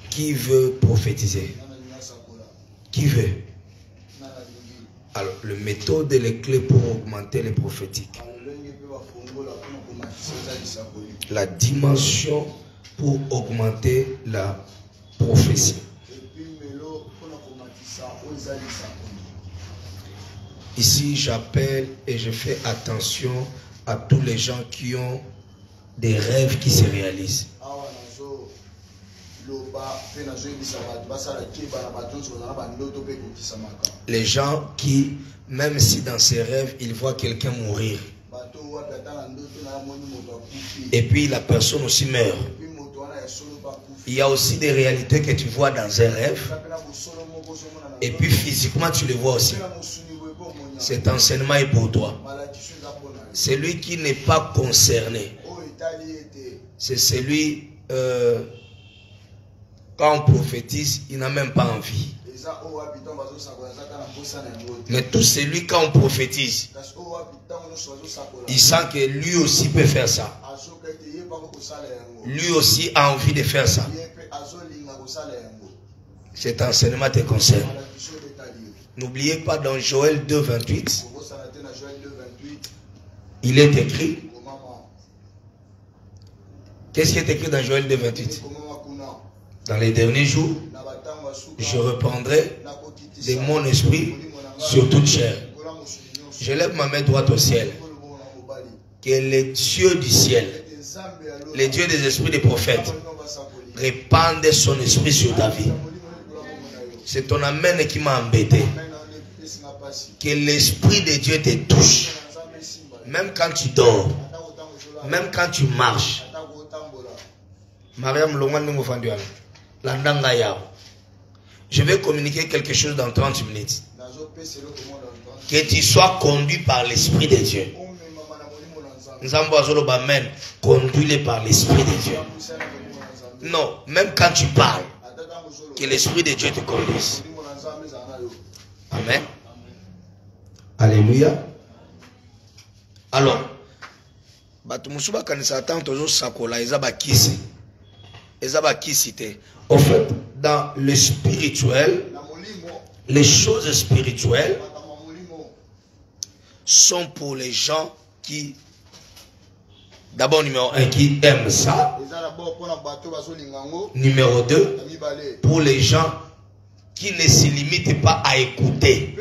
Qui veut prophétiser? Qui veut? Alors, le méthode et les clés pour augmenter les prophétiques. La dimension pour augmenter la prophétie. Ici, j'appelle et je fais attention à tous les gens qui ont des rêves qui se réalisent. Les gens qui, même si dans ses rêves, ils voient quelqu'un mourir. Et puis la personne aussi meurt. Il y a aussi des réalités que tu vois dans un rêve. Et puis physiquement, tu le vois aussi. Cet enseignement est pour toi. Celui qui n'est pas concerné, c'est celui, quand on prophétise, il n'a même pas envie. Mais tout celui, quand on prophétise, il sent que lui aussi peut faire ça. Lui aussi a envie de faire ça. Cet enseignement te concerne. N'oubliez pas, dans Joël 2, 28, il est écrit. Qu'est-ce qui est écrit dans Joël 2, 28? Dans les derniers jours, je reprendrai de mon esprit sur toute chair. Je lève ma main droite au ciel. Que les dieux du ciel, les dieux des esprits des prophètes, répandent son esprit sur ta vie. C'est ton amen qui m'a embêté. Que l'esprit de Dieu te touche. Même quand tu dors, même quand tu marches. Mariam je vais communiquer quelque chose dans 30 minutes. Que tu sois conduit par l'esprit de Dieu. Conduis-les par l'esprit de Dieu. Non, même quand tu parles, que l'esprit de Dieu te conduise. Amen. Alléluia. Alors, en fait, dans le spirituel, les choses spirituelles sont pour les gens qui, d'abord numéro 1, qui aiment ça. Numéro 2, pour les gens qui ne se limitent pas à écouter.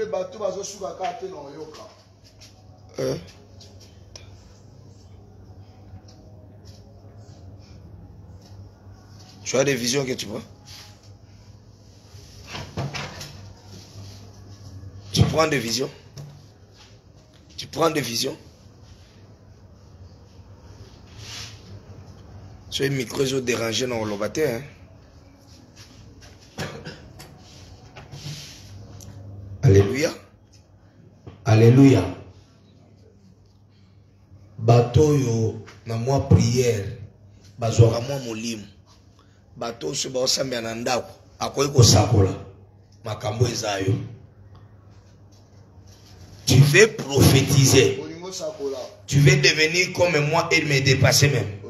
Tu as des visions que tu vois? Tu prends des visions? Tu prends des visions? Sur les micros, ils ont dérangé dans le bâtiment. Alléluia. Alléluia. Bateau yo, na moi prière, bazora moi molimo. Bateau se ba osambi anandako, akoyi ko sakola. Makambo ezayo. Tu veux prophétiser. Tu veux devenir comme moi et me dépasser même.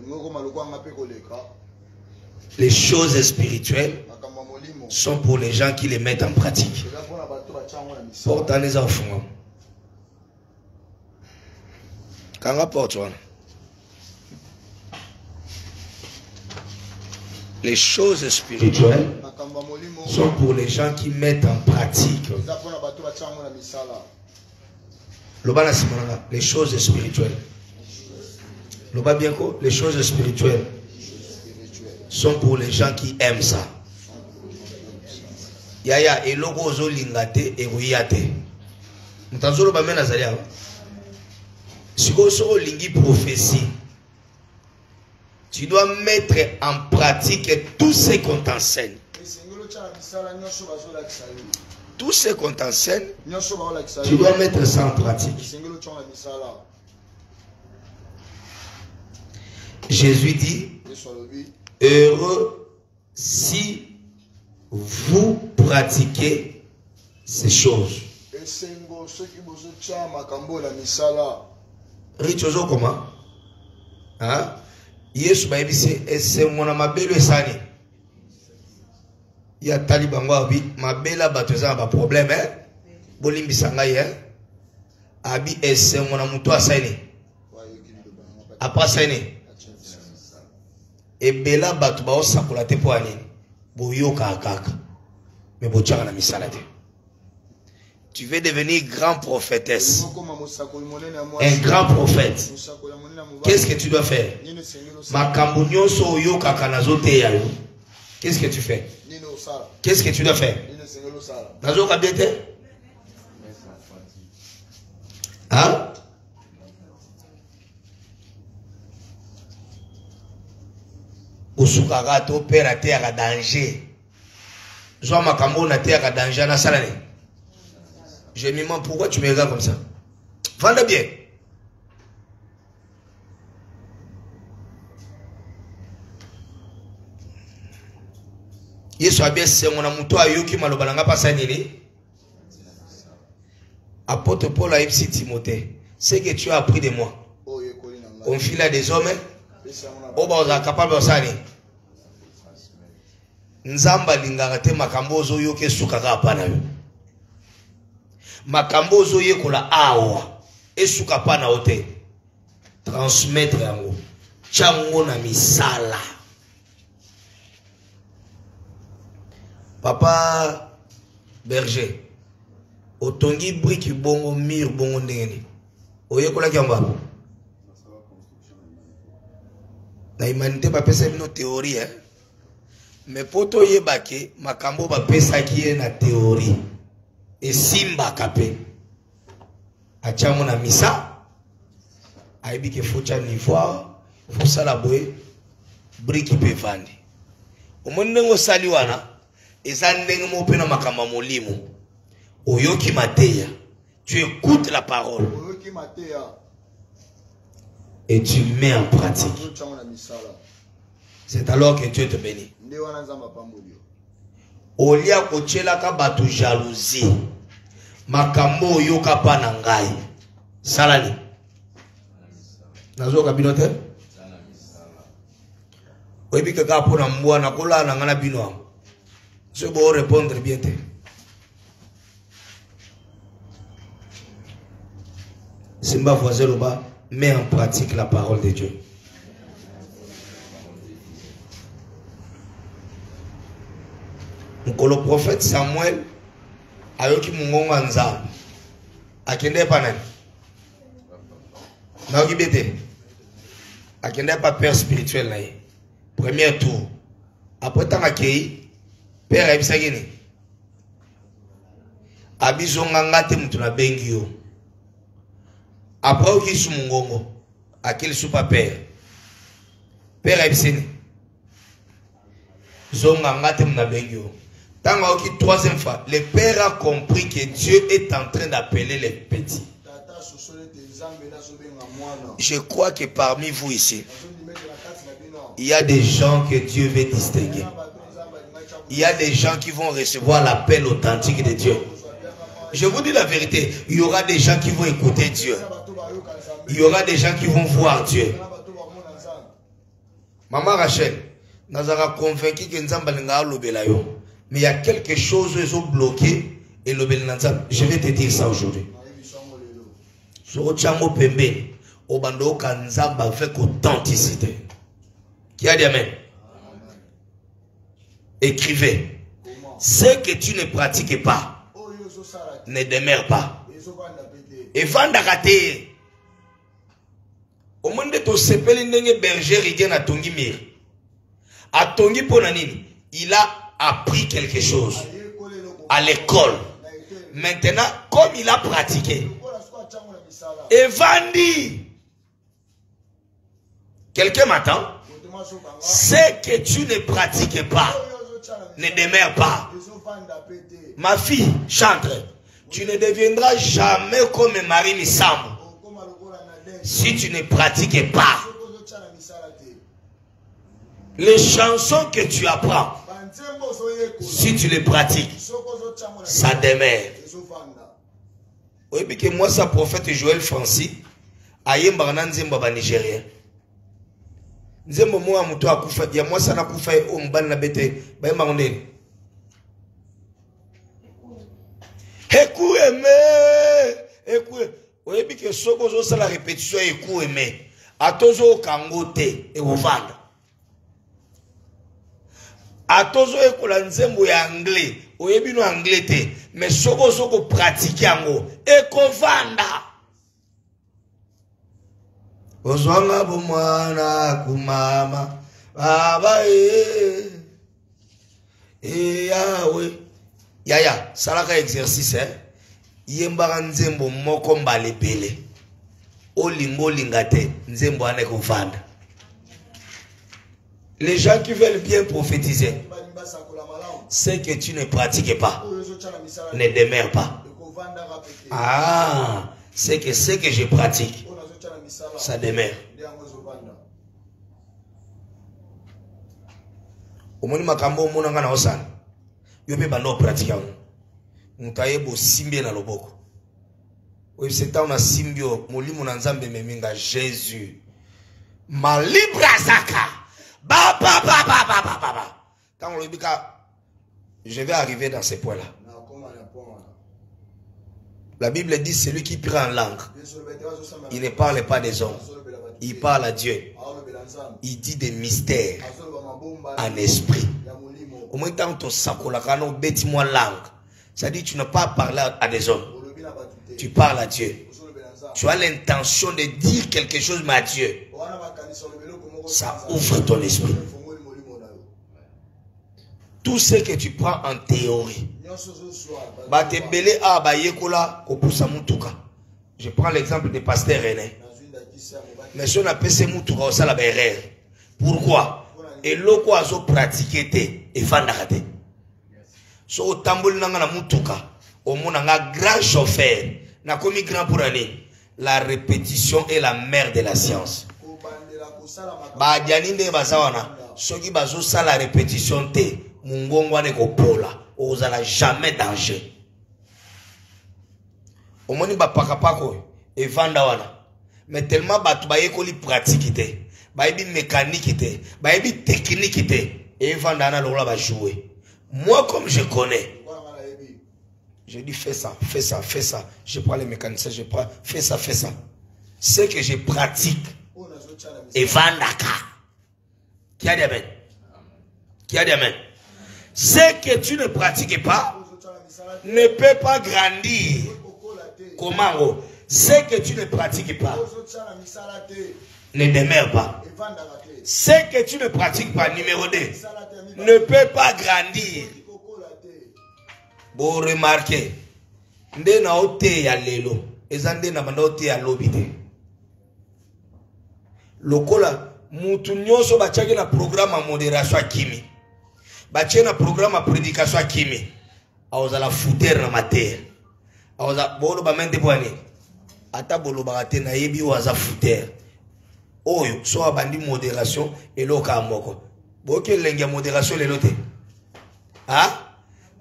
Les choses spirituelles sont pour les gens qui les mettent en pratique. Porte les enfants. Quand on porte, les choses spirituelles sont pour les gens qui mettent en pratique. Les choses spirituelles. Les choses spirituelles sont pour les gens qui aiment ça. Yaya et logo zo lingate et royate. Mtanzolo ba mena zalia. Siko so lingi prophétie. Tu dois mettre en pratique tout ce qu'on t'enseigne. Tout ce qu'on t'enseigne, tu dois mettre ça en pratique. Jésus dit, heureux si vous pratiquez ces choses. Richozo comment? Hein? Yesu bayebi se mona mabelo esani. Ya talibango abi mabela batoza ba problème bolimbi sangai abi ese mona muto asani. Apa sani. Ebela batu ba osakola te po anini. Boyoka kaka. Mais bochaka na misala te. Tu veux devenir grand prophétesse. Un grand prophète. Qu'est-ce que tu dois faire? Qu'est-ce que tu fais? Qu'est-ce que tu dois faire? Hein? Osukarato père à terre à danger. Joa makambo na terre à danger na salane. Je me demande pourquoi tu me regardes comme ça. Vendez bien. Yesu abia se mona muto ayoki malobalanga pasanini. Apôtre Paul a dit Timothée, ce que tu as appris de moi. On file à des hommes. Oba oza capable osani. Nzamba lingaka te makambo ozo yoke sukaka apana yo. Makambo ozo yekola awa esuka pana ote. Transmettre yango. Chango na misala. Papa Berger. Otongi brique bongo mire bongo ndengeni. Oyekola kyamba. La humanité va penser une théorie, mais pour toi yebake makambo va penser qui est na théorie et simba kapé achamu na misa aibi ke focha nivoire faut ça la boue brique pe vandi omonengo saliwana ezandenge mo pena makamba molimo oyoki mateya tu écoutes la parole oyoki mateya et tu mets en pratique. C'est alors que Dieu te bénit. Olia kochela ka batu jalousie. Makambo yoka panangai. Salani. Nazo kabinote? Oyebi ke ka pona mbwa na kola na ngana bino. Je peux répondre bien te. Simba voisin loba. Mets en pratique la parole de Dieu. Le prophète Samuel a eu qui mungonga nzambe. Akende pa nani? Na oki bete. Akende pa père spirituel na ye. Premier tour. Après tant akei, père ayebisa gini. Abizonga ngate mutu na bengi yo. Après, il y a un mongongo. À quel soupa père? Père Ebsene. Zonga ngatem na bengyo. Tant que troisième fois, le père a compris que Dieu est en train d'appeler les petits. Je crois que parmi vous ici, il y a des gens que Dieu veut distinguer. Il y a des gens qui vont recevoir l'appel authentique de Dieu. Je vous dis la vérité, il y aura des gens qui vont écouter Dieu. Il y aura des gens qui vont voir Dieu. Maman Rachel, nous avons convaincu que nous avons mais il y a quelque chose qui est bloqué et je vais te dire ça aujourd'hui. Avec authenticité. Qui a dit amen? Écrivez. Ce que tu ne pratiques pas ne demeure pas. Et vandakate. Au monde de sepeli ndenge berger il a tongi mir. A tongi ponanini. Il a appris quelque chose à l'école. Maintenant, comme il a pratiqué, et vandi. Quelqu'un m'attend? Ce que tu ne pratiques pas ne demeure pas. Ma fille, chantre, tu ne deviendras jamais comme Marie Missambo si tu ne pratiques pas les chansons que tu apprends. Si tu les pratiques, ça demeure. Oui, mais que moi, ça prophète Joël Francis, Ayem Barnan Zimbabwe Nigérien. nzembo moya muto akufa ya mwasa na kufa o mbali na bete bayemba ngondeni eku eme eku oyebi ke soko zo sala répétition eku eme atozo kangote e ovanda atozo ekola nzembo ya anglais oyebi no anglais te mais soko soko pratique yango ekovanda ozwanga bomwana kumama baba yawe yaya salaka exercice yembaka nzembo moko mbala bele olingo lingate nzembo ane kovanda. Les gens qui veulent bien prophétiser, ce que tu ne pratiques pas ne demeure pas. Ah, c'est que ce que je pratique, ça demeure. Au moins, makambo mona ngana osana. Yope bando pratique ngo. Mutaye bo simbie na loboko. Oui, c'est on a simbio molimo na nzambe meminga Jésus. Malibra zaka. Quand on le dit, je vais arriver dans ces points-là. La Bible dit celui qui prie en langue, il ne parle pas des hommes, il parle à Dieu. Il dit des mystères en esprit. Au moins, quand on s'accorde, bêtis-moi langue. Ça dit tu n'as pas parlé à des hommes, tu parles à Dieu. Tu as l'intention de dire quelque chose, mais à Dieu. Ça ouvre ton esprit. Tout ce que tu prends en théorie. Je prends l'exemple du pasteur René. Mais si on appelle ces moutouka, on la berre. Pourquoi? Et l'oko azo pratiqué et fandarate. So au tambol nanga moutouka, au mon grand chauffeur, n'a commis grand pour année. La répétition est la mère de la science. Ba janinde bazawana soki bazo sala répétition te mungongo ane ko pola ozala jamais danger. Omoni ba pakapako e vanda wana mais tellement batu ba yekoli pratique te ba yebi mécanique te ba yebi technique te e vanda na lola ba jouer. Moi comme je connais, je dis fais ça, fais ça, fais ça. Je prends les mécaniciens, je prends fais ça, fais ça. Ce que je pratique et vandaka. Qui a dit amen? Qui a dit amen? Ce que tu ne pratiques pas ne peut pas grandir. Comment? Ce que tu ne pratiques pas ne demeure pas. Ce que tu ne pratiques pas, numéro 2, ne peut pas grandir. Bon, remarquez. Nde na ote ya lelo. Ezande na manda ote ya lobite. Lokola mutu nyoso bachake na programme à modération à kimi. Bachake na programme à prédication à kimi. Aoza la fouter na mater. Aoza bolo ba mente boani. Ata bolo barate na yebi waza fouter. Oyo so abandi modération et loka moko. Boke lengia modération le lote. Ah?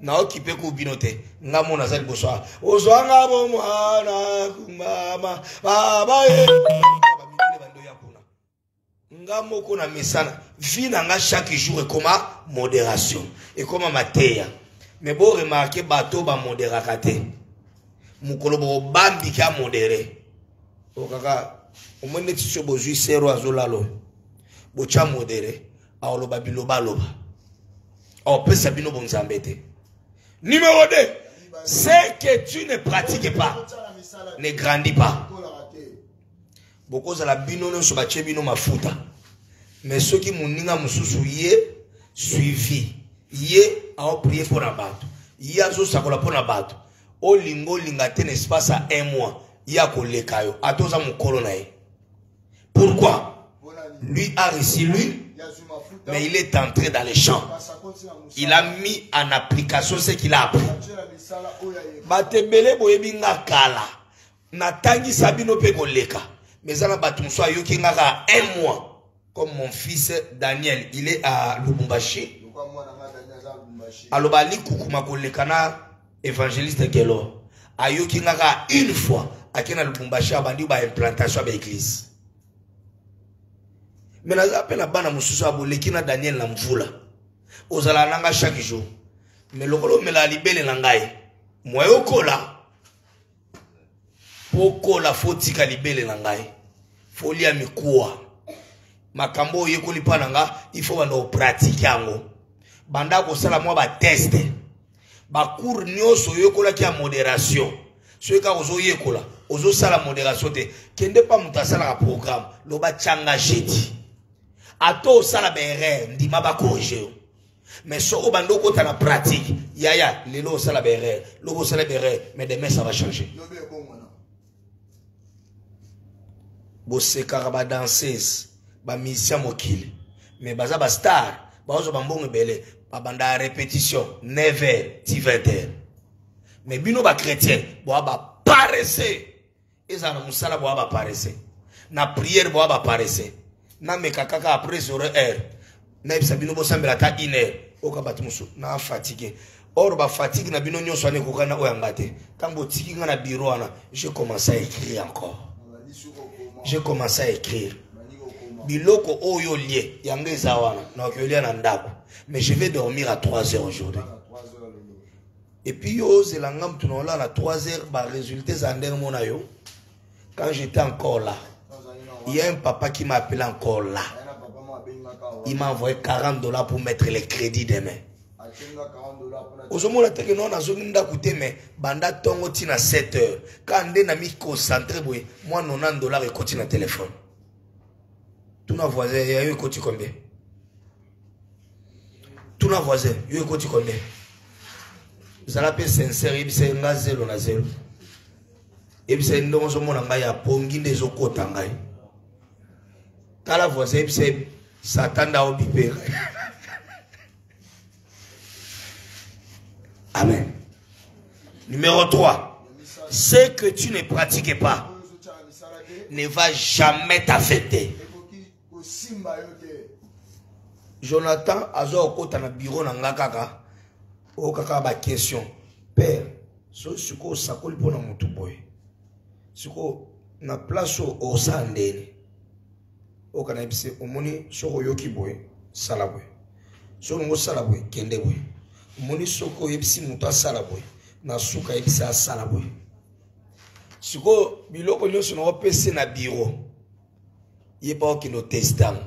Na okipe ku binote. Nga mona zali boswa. Ozwanga bo mwana kumama. Baba e. Nga moko na misana vina nga chaque jour et comme modération et comme mateya mais bon remarquer bateau ba modérakate mukolo bo bambi ka modéré o kaka o mone tso bozui sero azolalo bo cha modéré awlo babilo baloba o pesa bino bonzambete. Numéro 2, ce que tu ne pratiques pas ne grandit pas. Beaucoup de la binono sur bache bino mafuta. Mais ceux qui m'ont mususu yé suivi. Yé a prié pour un bateau. Yé a zo sakola pour un bateau. O lingo lingate n'est pas ça 1 mois. Yé a collé kayo. A toza mon colonae. Pourquoi? Lui a reçu lui. Mais il est entré dans les champs. Il a mis en application ce qu'il a appris. Batebele boyebinga kala. Natangi sabino pe koleka. Mais ça n'a pas tout ça. Il y a 1 mois. Comme mon fils Daniel, il est à Lubumbashi. Alors, il y a évangéliste Gelo. Il y a 1 fois. À Lubumbashi, il y a une implantation de l'église. Mais naza pe na bana mususu aboleki na Daniel na mvula. Ozala nanga chaque jour. Mais lokolo mela libele na ngai. Moyo kola. Pokola fotika libele na ngai. Folia mikuwa. Makambo yekoli pa nanga, il faut bando pratique yango. Banda ko sala mo ba test. Ba cours nyoso yekola ki a modération. Soyeka ozo yekola, ozo sala modération te. Kende pa mutasala ka programme, lo ba changa jeti. Ato sala berre, ndima ba corriger. Mais so bando ko ta na pratique, yaya, lelo sala berre, lobo sala berre, mais demain ça va changer. Bo se karaba danseuse, ba musicien mokili. Mais baza ba star, ba ozo bambongo belé. Banda répétition 9h 20h. Mais bino ba chrétien boa ba paresser ezana musala boa ba paresser na prière boa ba paresser na mekakaka après sur heure na bisa bino bo sambela ta 1h oka batumusu na fatigué or ba fatigue na bino nyonso ane kokana oyangate tango tiki nga na bureau ana j'ai commencé à écrire encore j'ai commencé à écrire biloko oyo lié yanga ezawana na okolia na ndako. Mais je vais dormir à 3h aujourd'hui. Et puis, yo, c'est la gamme, tout le monde là, à 3h, bah, résultat, c'est un dernier yo. Quand j'étais encore là, il y a un papa qui m'a appelé encore là. Il m'a envoyé $40 pour mettre les crédits demain. Aujourd'hui, on a dit mais banda tongo tina 7h. Quand on a mis concentré, moi, $90 et continue le téléphone. Tout nos voisins, il y a eu combien? Tout nos voisins, il y a eu combien? Vous allez sincère, il y a 0 na 0. Et puis, c'est un homme qui a pongi des okota. Quand la voisin, c'est Satan da obipé. Amen. Numéro 3. Ce que tu ne pratiques pas ne va jamais t'affecter. Jonathan azo okota na bureau na ngakaka. O kaka ba question. Père, so suko sakoli pona mutu boy. Suko na place o sandeni. O kana bise omoni soko yoki boy, sala boy. So ngo sala boy, kende boy. Omoni soko yebisi mutu asala boy, na suka yebisi asala boy. Suko biloko nyonso na opese na bureau. Yeba okino testant.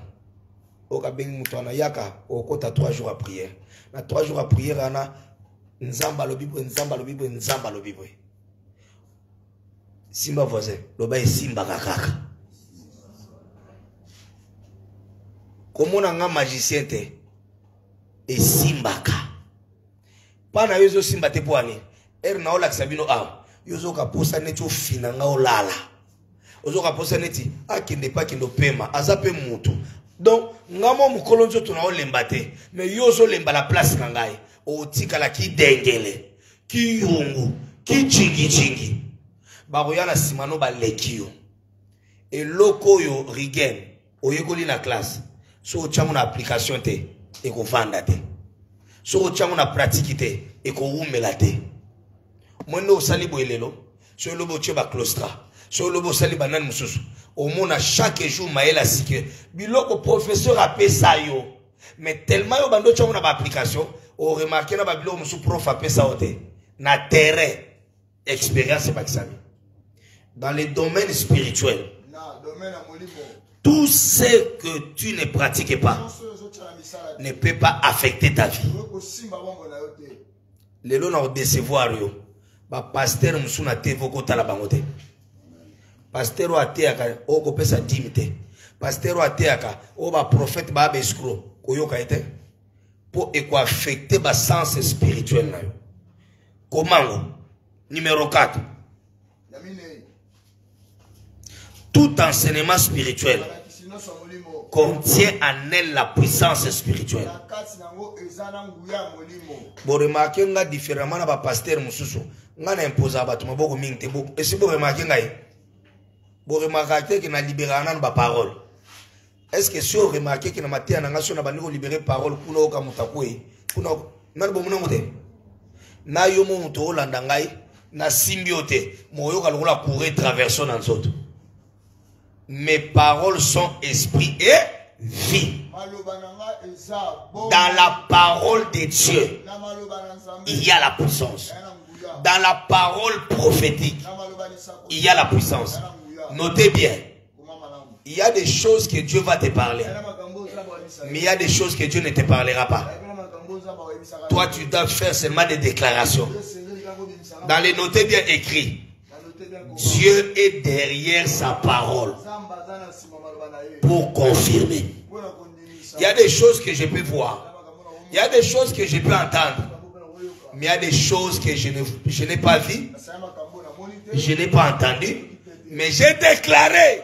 O ka bengi mutu ana yaka okota 3 jours à prière. Na 3 jours à prière ana nzamba lobibo nzamba lobibo nzamba lobibo. Simba voisin, loba e simba kakaka. Comment on a un magicien te e simbaka. Pana yozo simba te poani. Na ola kisabino a. Yozo ka posa neto finanga olala. Ozo ka posa neti akinde pa kindo pema azape mutu. Donc ngamo mukolonzo tuna olemba te. Mais yozo lemba la place nangai. O tika la ki dengele. Ki yungu. Ki chingi chingi. Baroyana simano ba lekio. Et loko yo rigen. Oyekoli na classe. So chamu na application te. Eko vanda te. So chamu na pratique te. Eko umela te. Mwendo salibo elelo. So lobo cheba klostra. So lobo saliba nan mususu. Au monde à chaque jour maëla sikye. Biloko professeur a payé ça yo. Mais tellement yo bando chamu na ba application. O remarqué na ba biloko musu prof a payé ça ote. Na terrain. Expérience c'est pas que ça. Dans les domaines spirituels. Tout ce que tu ne pratiques pas ne peut pas affecter ta vie. Les lois n'ont décevoir yo. Ba pasteur musuna te voko tala bangote. Pasteur o ateaka o ko pesa dimite. Pasteur o ateaka o ba prophète ba escroc koyoka ete pour eko affecter ba sens spirituel na yo. Comment? Numéro 4. Tout enseignement spirituel contient en elle la puissance spirituelle. Vous remarquez nga différemment na ba pasteur mususu nga na imposa ba tuma boko mingte boko. Et si vous remarquez nga vous remarquez que na libérer na ba parole. Est-ce que si vous remarquez que na matia na ngaso na ba niko libérer parole kuna oka mutakwe kuna na bo muna ngote na yo mo muto olanda ngai na symbiote moyo ka lokola courir traversant dans autres. Mes paroles sont esprit et vie. Dans la parole de Dieu, il y a la puissance. Dans la parole prophétique, il y a la puissance. Notez bien, il y a des choses que Dieu va te parler, mais il y a des choses que Dieu ne te parlera pas. Toi, tu dois faire seulement des déclarations. Dans les notés bien écrits, Dieu est derrière sa parole pour confirmer. Il y a des choses que je peux voir, il y a des choses que je peux entendre, mais il y a des choses que je n'ai pas vues, je n'ai pas entendu, mais j'ai déclaré,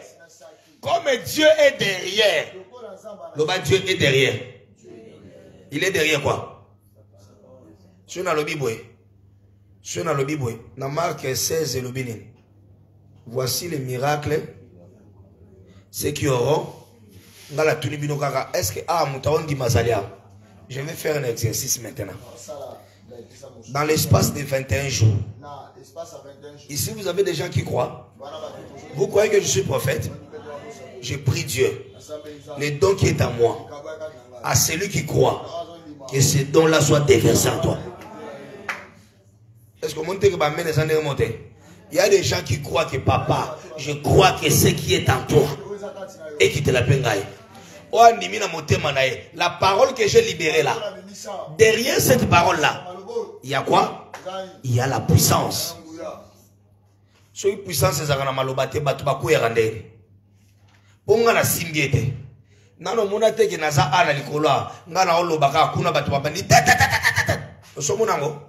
comme Dieu est derrière. Dieu est derrière. Il est derrière quoi? Sur dans le Bible. Sur dans le Bible. Dans Marc 16 et le Bénin. Voici les miracles. Ceux qui auront. Est-ce que je vais faire un exercice maintenant. Dans l'espace de 21 jours. Ici, vous avez des gens qui croient. Vous croyez que je suis prophète? Je prie Dieu. Le don qui est à moi, à celui qui croit, que ce don-là soit déversé en toi. Est-ce que il y a des gens qui croient que papa, je crois que ce qui est en toi et qui te l'appelle. La parole que j'ai libérée là, derrière cette parole-là, il y a quoi? Il y a la puissance. Cette puissance, c'est ça. Ponga na simbiete. Nano mona teke naza ana likola. Ngana olobaka kuna batu babandi. Osomona ngo.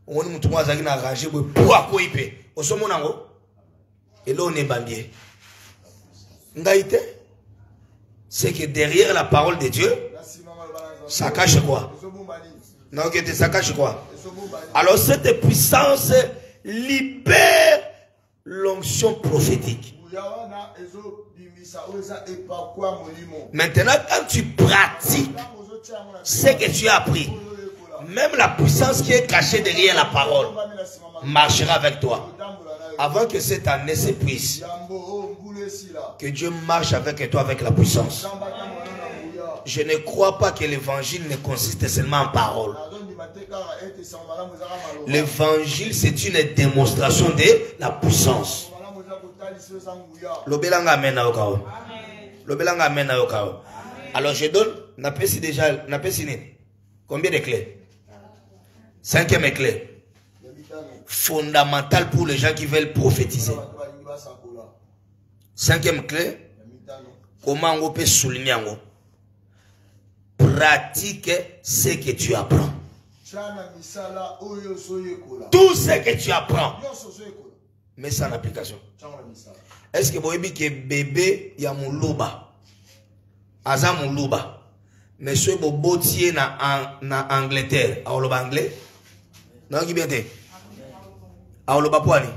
Oni mutu mwaza kina arranger boy pour akoipe. Osomona ngo. Elo ne bambie. Ngaite. C'est que derrière la parole de Dieu, ça cache quoi? Non, que ça cache quoi? Alors cette puissance libère l'onction prophétique. Maintenant, quand tu pratiques ce que tu as appris, même la puissance qui est cachée derrière la parole marchera avec toi. Avant que cette année s'épuise, que Dieu marche avec toi avec la puissance. Je ne crois pas que l'évangile ne consiste seulement en parole. L'évangile, c'est une démonstration de la puissance. Alors je donne, combien de clés? 5e clé. Fondamentale pour les gens qui veulent prophétiser. 5e clé. Comment on peut souligner? Pratique ce que tu apprends. Tout ce que tu apprends, mets ça en application. Est-ce que vous voyez que bébé y a mon louba, aza mon louba, monsieur bobotier na Angleterre, a oloba anglais, non qui bien te, a oloba poani,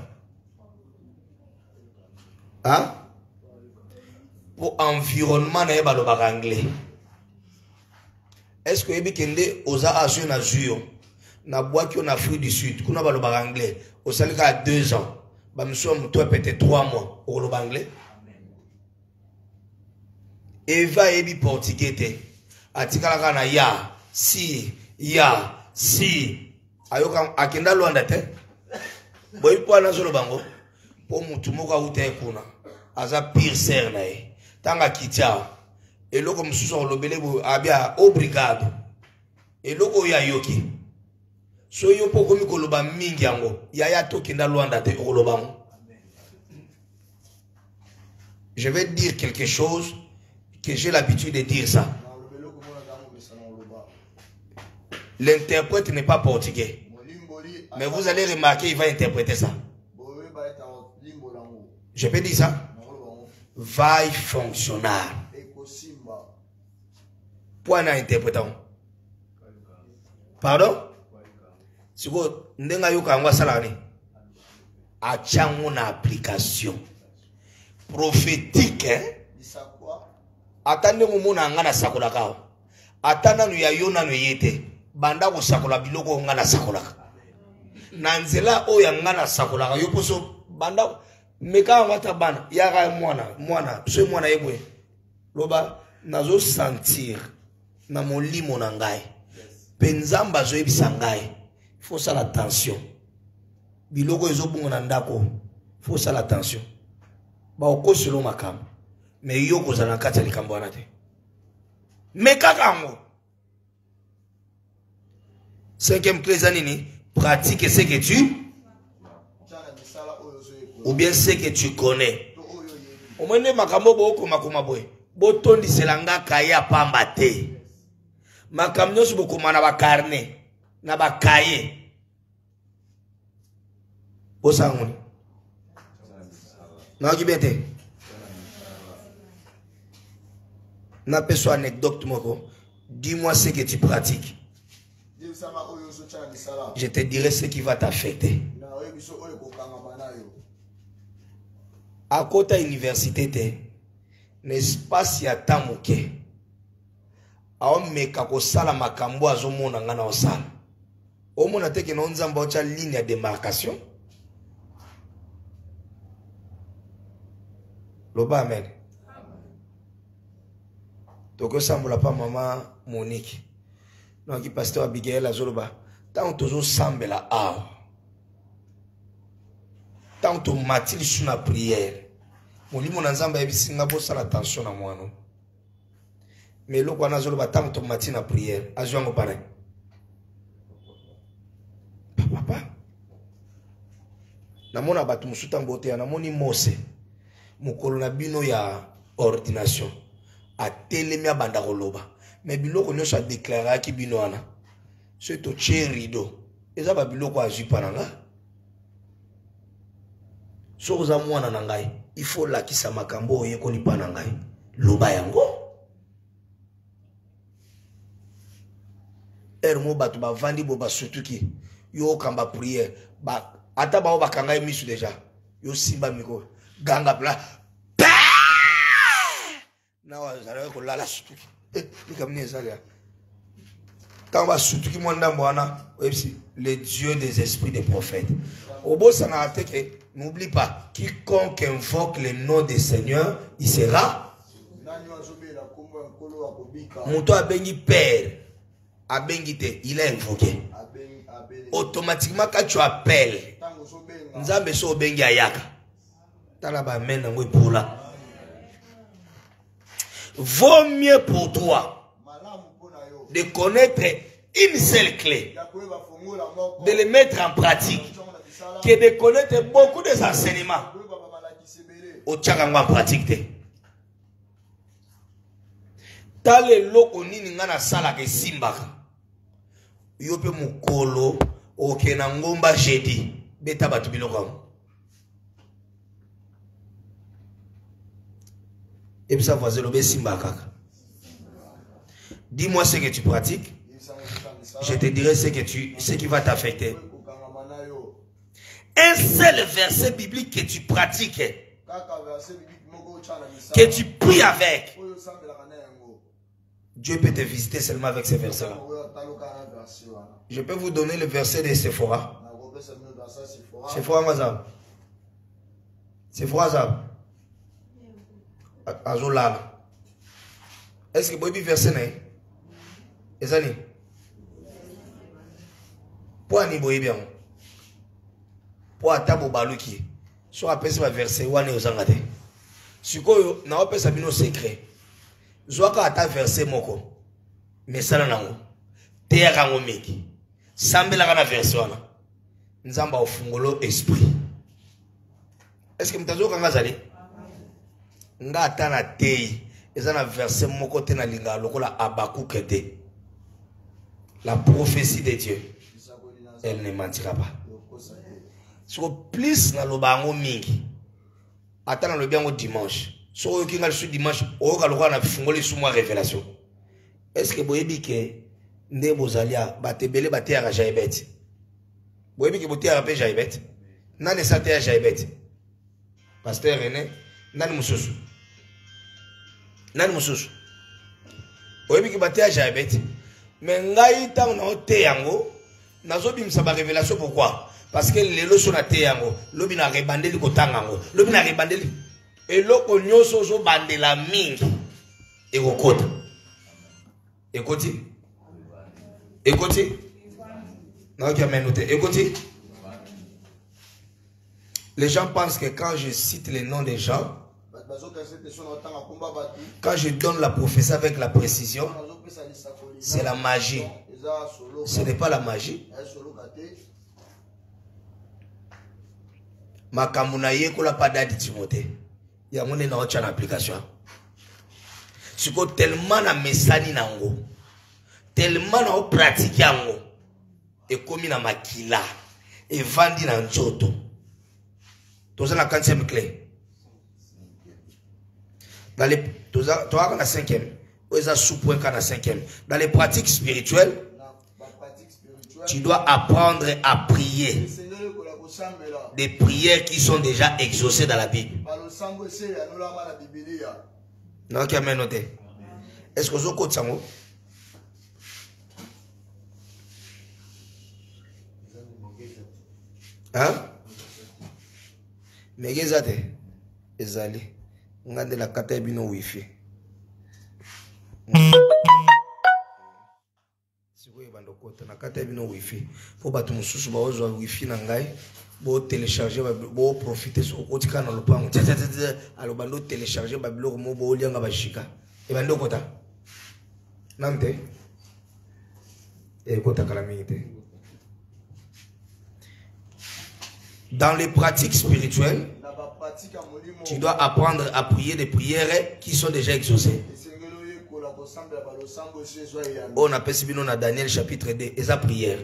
hein? Pour environnement na yeba oloba anglais. Est-ce que vous voyez que oza asu na zuyo, na boaki en Afrique du Sud, kuna ba oloba anglais, au salika à 2 ans. Toi peut-être 3 mois au anglais. Eva ebi portugais atikala na ya si ayoka akenda Luanda te boy po na zolo bango po mutu moka ute kuna aza pire ser na e tanga kitia eloko mususu olobele bo abia obrigado eloko ya yoki. So yo poko mi koloba mingi yango yaya tokenda Luanda te okolobango. Je vais dire quelque chose que j'ai l'habitude de dire ça. L'interprète n'est pas portugais. Mais vous allez remarquer, il va interpréter ça. Je peux dire ça? Vaille fonctionnaire. Point à interprétant. Pardon? Si vous n'avez pas salari, à une application prophétique, hein? Attendez mon angana sakolaka. Attendez nous yayona nous yete. Banda ko sakola biloko ngana sakola. Nanzela o yangana sakola. Yoposo banda meka wata bana yara mwana ce mwana yebwe. Loba, nazo sentir, na mon lit mon angai. Penzamba zo ebisangai. Faut ça l'attention. Biloko ezo bungo nandako. Faut ça l'attention. Ba oko selon makam. Mais yo ko zana kati likambo wana te. Mais kakango. Cinquième clé zanini, pratique ce que tu ou bien ce que tu connais. Au moins makambo boko makoma boy. Botondi selanga kaya pamba te. Makamno su boko mana ba carnet na ba kaye. Osangoni. Na kibete. Na peso anecdote moko. Dis-moi ce que tu pratiques. Je te dirai ce qui va t'affecter. À côté université, n'est-ce pas si à Tamuke, à Omeka Kosala Makambo Azomona Ngana Osala. Au moins, on a une ligne de démarcation. Loba amen. Donc, ça ne pas maman Monique. Non, qui pasteur Abigail Azoloba. Tant que tu sembles là, tant que tu matil sur la prière. Mon lit, mon ensemble, il y a une attention à moi. Mais là, quand Azoloba, tant que tu matil la prière, Azouango pareil. Papa. Namona batu musuta mbote ya namoni mose. Mukolo na bino ya ordination. A telemi abanda koloba. Mais biloko nyonso a déclaré ki bino wana. C'est to tche rideau. Eza ba biloko a jupa nanga. So za mwana na ngai, il faut lakisa makambo oyekoli pa na ngai. Loba yango. Ermo batu ba vandi bo ba surtout ki yo kamba prière ba ata ba ba kanga misu déjà. Yo simba miko ganga pla. Na wa zara ko lala surtout ki. Quand va surtout qui le Dieu des esprits des prophètes. Au beau n'oublie pas, quiconque invoque le nom des seigneurs, il sera. Mouto abengi père, abengi te, il est invoqué. Automatiquement quand tu appelles, nzambe so bengi ayaka. Talaba mena ngwe pour là. Vaut mieux pour toi de connaître une seule clé, de le mettre en pratique, que de connaître beaucoup des enseignements. Au tchakango en pratique. Tale loko nini ngana sala ke simbaka. Yope mukolo okena ngomba jeudi beta batu biloko. Et puis ça va zélo simba kaka. Dis-moi ce que tu pratiques. Je te dirai ce qui va t'affecter. Un seul verset biblique que tu pratiques, que tu pries avec, Dieu peut te visiter seulement avec ces versets-là. Je peux vous donner le verset de Sephora. Sephora Mazab. Sephora Mazab. Azolala. Est-ce que vous avez verset n'est? Ezani. Pour ni boye bien. Pour atabo baluki. Soit après ce verset wane ozangate. Sikoyo na opesa bino secret. Zoaka ata verset moko. Mais ça nango. Teya kango meki. Sambela kana verset wana. Nzamba ofungolo esprit. Est-ce que mtazo kanga zali? Nga atana tei. Eza na verset moko te na linga lokola Abakouk ete. La prophétie de Dieu, elle ne mentira pas. So plus na lobango mingi. Ata na lobango dimanche. So yo kinga le dimanche, o ka lokana fungoli suma révélation. Est-ce que boyebi ke nde bozalia batebele batea ka jaibet? Boyebi ke botea ka jaibet? Nane sa tea jaibet? Pasteur René, nani mususu? Nani mususu? Boyebi ke batea jaibet? Mais ngai ta na ote yango nazo bimisa ba révélation. Pourquoi? Parce que les lois sont à yango, lobi na rebandeli ko tangango, lobi na rebandeli et loko nyoso zo bandela mingi ekokota. Écoutez. Écoutez. Non, qui a noté. Écoutez. Les gens pensent que quand je cite les noms des gens, quand je donne la prophétie avec la précision, c'est la magie. Ce n'est pas la magie. Makamunaye kola padadi Timothée. Il y a mon en application. Si ko tellement na mesani nango, tellement na pratique yango, et comme na makila, et vandi na njoto. Tout ça la 4e clé. Dans les, tout ça, tu as la 5e. Ou ça sous-point qu'à la 5e. Dans les pratiques spirituelles, tu dois apprendre à prier. Des prières qui sont déjà exaucées dans la Bible. Non, qui a noté. Est-ce que vous avez ça? Hein? Mais qu'est-ce ezali ngande la kata bino wifi sikoye bando kota na kata bino wifi po bato mususu ba ozwa wifi na ngai bo télécharger bo profiter so kotika na lopango alo bando télécharger ba biloko mo bo lianga ba shika e bando kota namte e kota kala mingi. Dans les pratiques spirituelles, tu dois apprendre à prier des prières qui sont déjà exaucées. On appelle ça dans Daniel chapitre 2, et sa prière.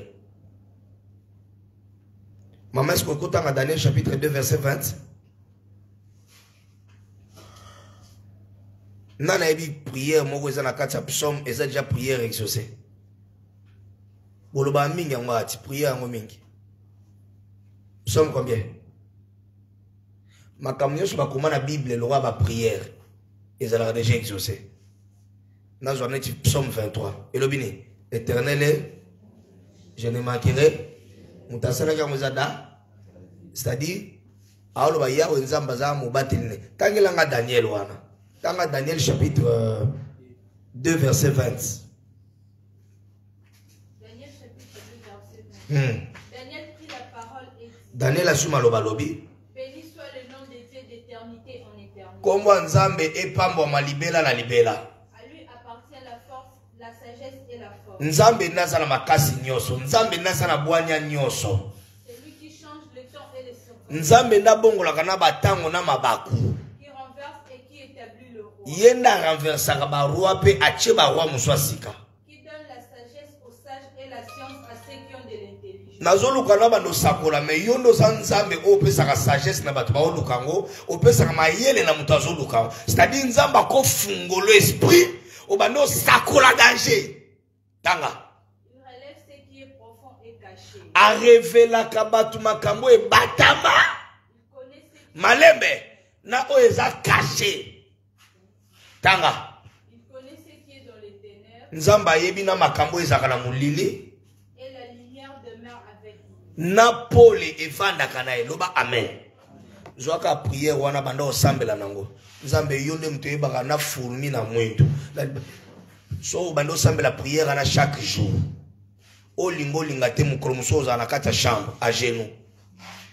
Maman, est-ce qu'on écoute dans Daniel chapitre 2, verset 20? Nana ebi prière, moi, vous avez un psaume, et ça déjà prière exaucée. Vous avez mingi en mati, prière en mingi. Psaume combien? Ma camion sur la Bible, le roi va prière. Ils ont déjà exaucé. Dans le psaume 23. Et le bini, éternel, je ne manquerai. C'est-à-dire, Daniel, Daniel chapitre 2, verset 20. Daniel chapitre 2, verset 20. Daniel a su malobalobi. Béni soit le nom de Dieu d'éternité en éternité. Kombo nzambe epambo malibela na libela. À lui appartient la force, la sagesse et la force. Nzambe naza na makasi nyoso, nzambe naza na bwanya nyoso. C'est lui qui change le temps et les circonstances. Nzambe na bongola kana batango na mabaku. Qui renverse et qui établit le roi. Yenda renversa ba roi pe ache ba roi muswasika. Qui donne la sagesse aux sages et la science à ceux qui ont de l'intelligence. Nazoluka na bando sakola me yondo nzambe opesa ka sagesse na bato ba olukango opesa ka mayele na mutu azoluka. C'est-à-dire nzamba ko fungolo esprit o bando sakola danger. Tanga. Il relève ce qui est profond et caché. A révéla ka batu makambo e batama. Il connaît ce qui Malembe na o eza caché. Tanga. Il connaît ce qui est dans les ténèbres. Nzamba yebi na makambo ezaka na mulili. Na pole evanda kana eloba amen. Zwaka prière wana banda osambela nango. Nzambe yonde mtu yebaka na fourmi na mwendo. So banda osambela prière na chaque jour. O lingo lingate mukromuso za na kata chambre à genoux.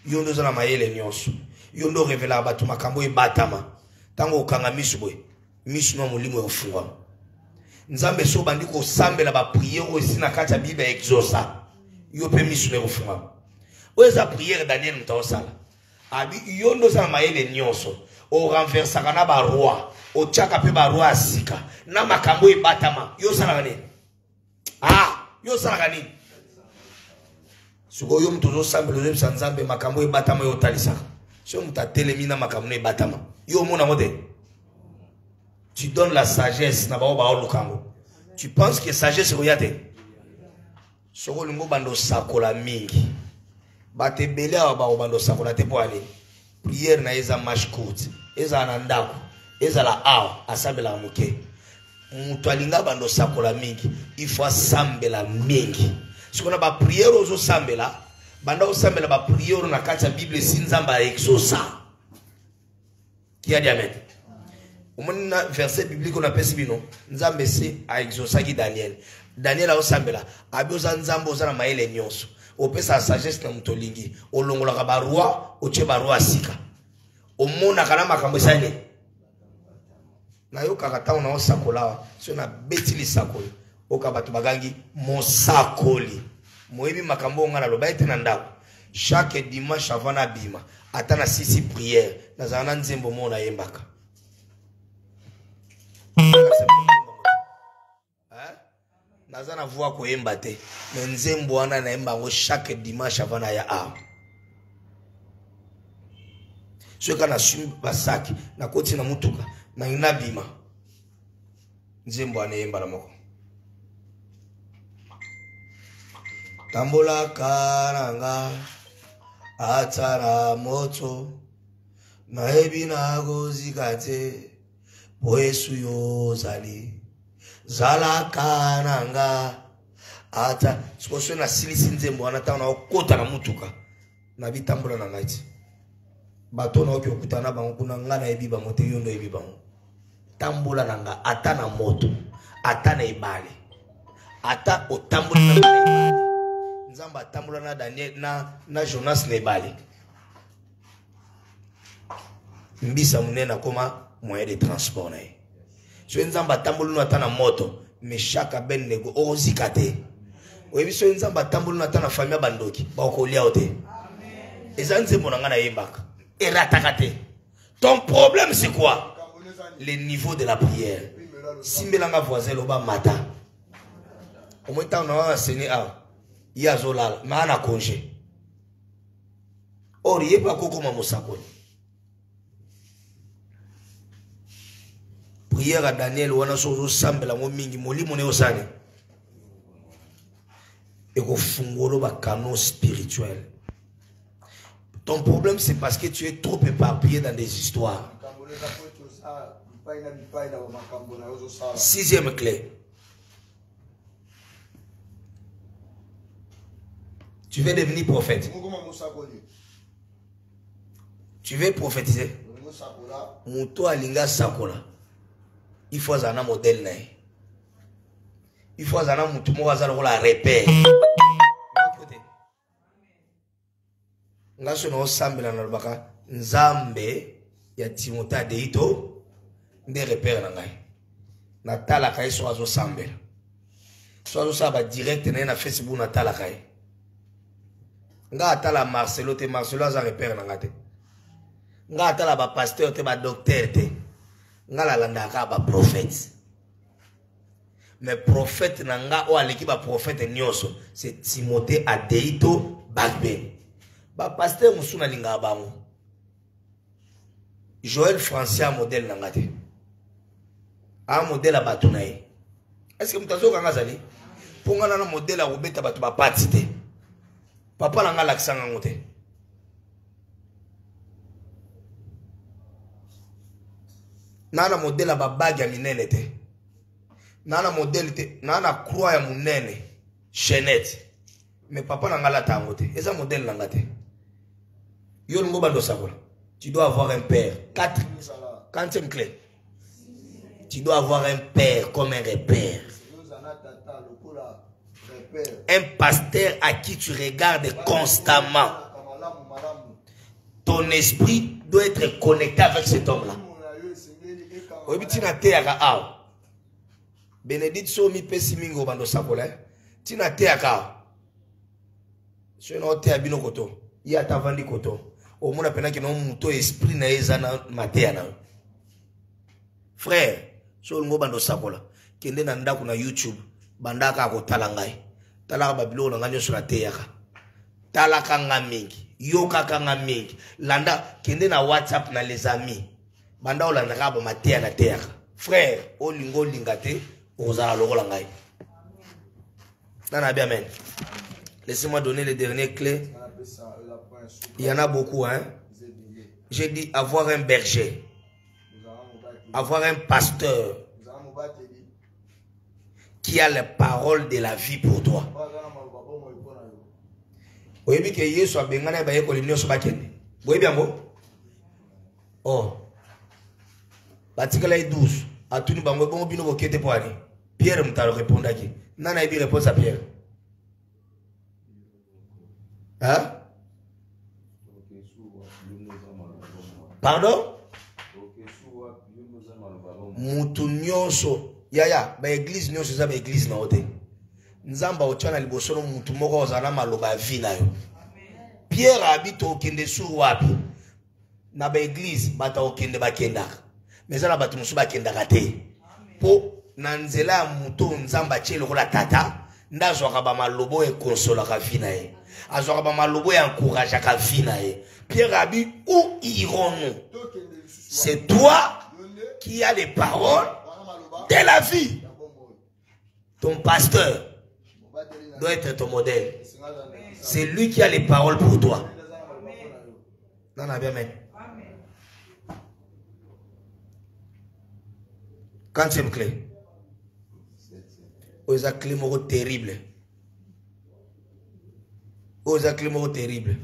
Yondo za na mayele nyonso. Yondo revela batu makambo ebatama. Tango okanga misubwe. Misu na mulimo ofunga. Nzambe so bandi ko sambela ba prière aussi na kata Bible exausa. Yo pe misu ne ofunga. Oza prière Daniel mtaosala. Abi yondo za mayele nyonso. O renversa kana ba roi. O chaka pe ba roi asika. Na makambo ebatama. Yo sala gani? Ah, yo sala gani? Suko yo mtozo sambelo zo sanzambe makambo ebatama yo talisa. So mtatelemi na makambo ebatama. Yo mona mode. Tu donnes la sagesse na ba olukango. Tu penses que sagesse royate? Soko lingo bando sakola mingi. Bate bele aba bando sakola te po ali. Prière na eza match court. Eza na ndako. Eza la awa asambela muke. Mutu alinga bando sakola mingi. Il faut asambela mingi. Siko na ba prière ozo sambela, banda osambela ba prière na kati ya Bible sinzamba exausa. Qui a dit amen? Au moins, un verset biblique qu'on appelle Sibino. Nzambe si a exaucé Daniel. Daniel a osambela. Abioza nzambe ozana maele nyonso. Opesa sagesse na mutolingi. Olongola kabarua, oche barua sika. Omona kana makambo sane. Na yo kakata ona osakola. So na betili sakoli. Okabatu bagangi mosakoli. Moebi makambo ngana loba ete na ndako. Chaque dimanche avant na bima. Atana sisi prière. Nazana nzembo mona yembaka. Nazana voix ko yemba te. Mais nzembo wana na yemba ngo chaque dimanche avant na ya a. So kana sumi basaki na koti na mutuka na ina bima. Nzembo wana yemba la moko. Tambola karanga atara moto na ebina gozikate poesu yo zali zala kananga ata sikoso na silisi nzembo anata na okota na mutuka na bitambola na ngati bato na okyo kutana bango kuna ngana ebi bango te yondo ebi bango tambola nanga ata na moto ata na ibale ata otambola na ibale nzamba tambola na Daniel na Jonas na ibale mbisa munena koma moyen de transport na ye. So nzamba tambulu na tana moto me shaka ben nego ozikate. Oyebi so nzamba tambulu na tana famille bandoki ba okolia ote. Amen. Ezanze monanga na yembaka. Eratakate. Ton problème c'est quoi? Le niveau de la prière. Simbelanga voisin loba mata. Au moins tant na enseigné a yazolala na na congé. Or yeba koko mamosakoni. Prière à Daniel wana sozo sambela ngo mingi molimo ne osane et ko fungolo ba canon spirituel. Ton problème c'est parce que tu es trop éparpillé dans des histoires. Sixième clé. Tu veux devenir prophète. Tu veux prophétiser. Muto alinga sakola. Il faut un modèle. Il faut un repère. Nga sono sambela na lubaka nzambe ya Timothée deito nde repère na ngai. Na tala kai so azo sambela. So azo saba direct na Facebook na tala kai. Nga atala Marcelo te Marcelo aza repère na ngate. Nga atala ba pasteur te ba docteur te. Nga landa ka ba prophète. Mais prophète nanga o aleki ba prophète nyoso c'est Timothée adeito bagbe. Ba pasteur musuna linga bango. Joël Francia modèle nangate. A modèle a batunaye. Est-ce que mutazo kanga zali? Ponga na modèle a robeta batu ba patite. Papa nanga laksanga ngote. Nana modèle a ba bague ya minene te. Nana modèle te, nana croix ya munene, chaînette. Mais papa nanga la tangote. Eza modèle nangate. Yo ngo bando sakola. Tu dois avoir un père. 4e clé. Tu dois avoir un père comme un repère. Un pasteur à qui tu regardes constamment. Ton esprit doit être connecté avec cet homme-là. Bénédicte Somi Pessimingo bando sakola. Tina teaka. Sono te abino koto. Ya tavandi koto. Au monde appena que non muto esprit na ezana matéana. Frère, so ngo bando sakola. Kende na ndako na YouTube, bandaka ko talangai. Talaka babilo na nganyo sur la teaka. Talaka ngamingi, yoka kanga mingi. Landa kende na WhatsApp na les amis. Banda olanda ka ba matéana teaka. Frère, o lingo lingate, ozala lokola ngai. Nana bien amen. Laissez-moi donner les dernières clés. Il y en a beaucoup, hein. J'ai dit avoir un berger, avoir un pasteur qui a les paroles de la vie pour toi. Vous voyez que Yesu a bengana ba yeko linyo so bakende. Vous voyez bien bon? Oh. batikala 12 atuni bango bongo bino bokete poani Pierre mtalo répondaki nana ibi réponse à Pierre hein pardon mutu nyonso yaya ba église nyonso za ba église na ote nzamba ochana liboso no mutu moko ozana maloba vi na yo Pierre habito okende sur wapi na ba église bata okende bakendaka mais na batu musu bakendaka te po na nzela ya mutu nzamba tie lokola tata ndazwaka ba malobo e consola ka vi na ye azwaka ba malobo ya encourage ka vi na ye Pierre abi où irons-nous? C'est toi qui as les paroles de la vie. Ton pasteur doit être ton modèle. C'est lui qui a les paroles pour toi. Non, bien, amen. Quantième clé. Aux acclimaux terribles. Aux acclimaux terribles.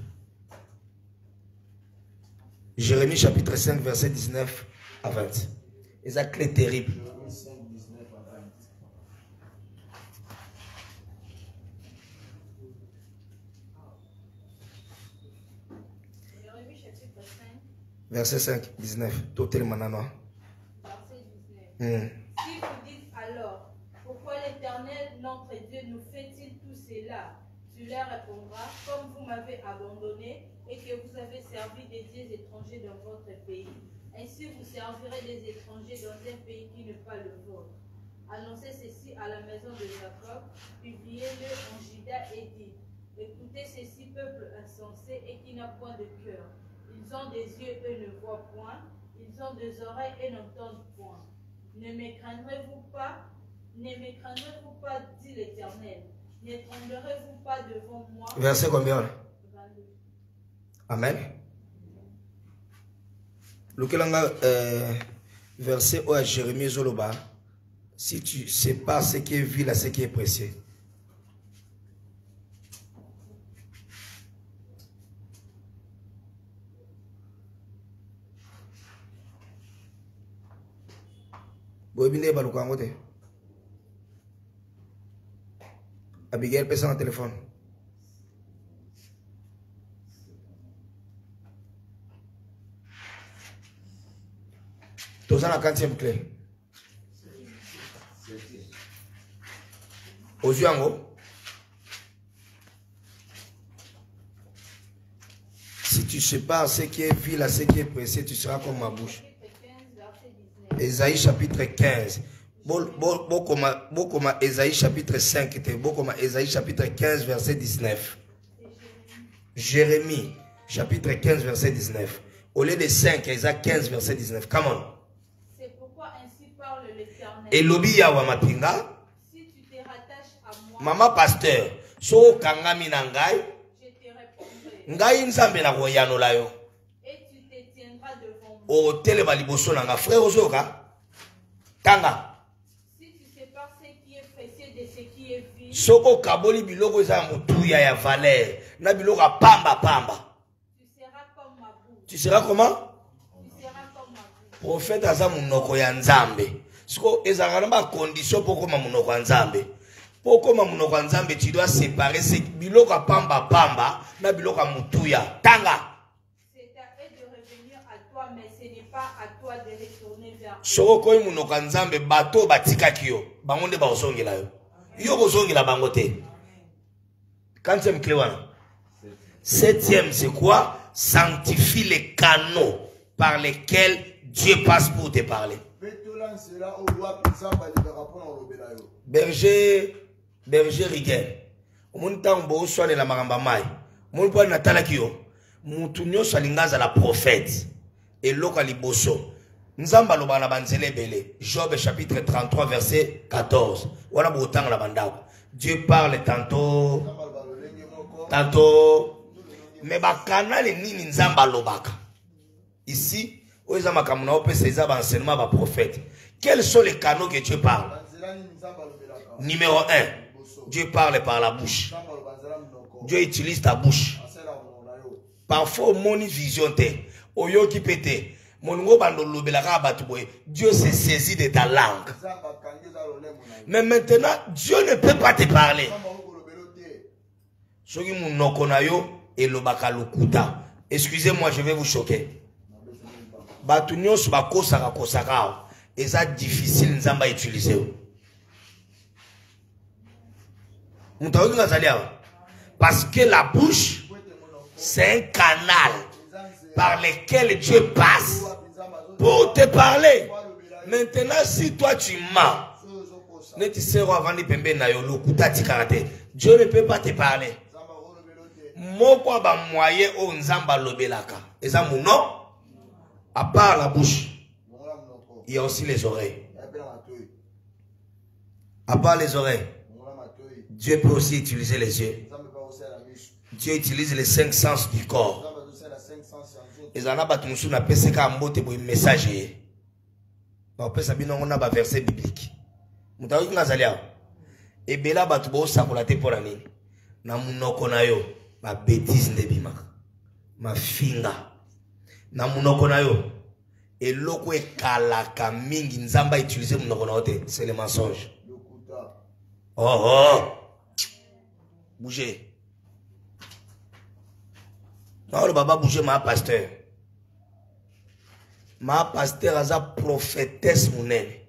Jérémie chapitre 5, verset 19 à 20. Et ça clé terrible. Jérémie chapitre 5. Verset 5, 19. Totel manano. Verset 19. Si vous dites alors, pourquoi l'Éternel, notre Dieu, nous fait-il tout cela? Tu leur répondras, comme vous m'avez abandonné et que vous avez servi des dieux étrangers dans votre pays. Ainsi vous servirez des étrangers dans un pays qui n'est pas le vôtre. Annoncez ceci à la maison de Jacob, publiez-le en Juda et dites, écoutez ceci, peuple insensé et qui n'a point de cœur. Ils ont des yeux et ne voient point, ils ont des oreilles et n'entendent point. Ne me craindrez-vous pas, dit l'Éternel. Ne tremblerez-vous pas devant moi? Verset combien? 22. Amen. Lequel verset où Jérémie Zoloba, si tu sais pas ce qui est vil à ce qui est précieux. Abigail pèse un téléphone. Tous la 4e clé. Aux yeux en haut. Si tu sais pas ce qui est vil à ce qui est précieux, tu seras comme ma bouche. Ésaïe chapitre 15. Bokoma Ésaïe chapitre 5. Bokoma Ésaïe chapitre 15 verset 19. Jérémie chapitre 15 verset 19. Au lieu de 5, Ésaïe 15 verset 19. Come on. C'est pourquoi ainsi parle l'Éternel. Et lobi yawa mapinga. Si tu te rattaches à moi, Maman pasteur, so kangami na ngai. je te répondrai. Ngai nzambe na koyano la yo. Et tu te tiendras devant moi. O tele baliboso na nga frère ozoka. Tanga. Si tu sais pas ce qui est précieux de ce qui est vil, Soko kaboli biloko za mutuya ya valeur. Na biloko pamba pamba. tu seras comme ma bouche. Tu seras comment? Tu seras comme ma bouche. Prophète aza munoko ya nzambe. Siko ezaka na condition pour koma munoko ya nzambe. Pour koma munoko ya nzambe, tu dois séparer ce biloko pamba pamba na biloko mutuya. Tanga. C'est à eux de revenir à toi, mais ce n'est pas à toi de retourner vers eux. Soko koyi munoko ya nzambe bato batikaki yo. Bango nde bazongela yo. Yo kozongela bango te. 4e clé wana. 7e, c'est quoi? Sanctifie les canaux par lesquels Dieu passe pour te parler. Berger Riguel. Mon temps bo soane la maramba mai. Mon po na talaki yo. Mutu nyonso alingaza la prophète. Et loka liboso. Nzamba loba na banzele belé. Job chapitre 33 verset 14. Wana bo tanga la bandako. Dieu parle tantôt. Mais bakana le nini nzamba lobaka. Ici, oza makamuna opesa eza ba enseignement ba prophète. Quels sont les canaux que Dieu parle? Numéro 1, Dieu parle par la bouche. Dieu utilise ta bouche. Parfois, mon vision te. Oyo ki pete. Dieu s'est saisi de ta langue. Mais maintenant, Dieu ne peut pas te parler. Excusez-moi, je vais vous choquer. Et ça difficile à utiliser. Parce que la bouche, c'est un canal par lequel Dieu passe pour te parler. Maintenant, si toi tu mens, Dieu ne peut pas te parler. À part la bouche, il y a aussi les oreilles. À part les oreilles, Dieu peut aussi utiliser les yeux. Dieu utilise les 5 sens du corps. Et ça n'a pas tout le monde un message. On peut savoir qu'on a un verset biblique. Et bela batubo sakolate pour l'année. Na munoko na yo, ma bêtise ndebima, ma finga. Na munoko na yo, et loko e kalaka mingi nzamba utiliser munoko na ote, c'est le mensonge. Oh oh, bougez. Non le baba bougez ma pasteur. Ma pasteur aza prophétesse munene.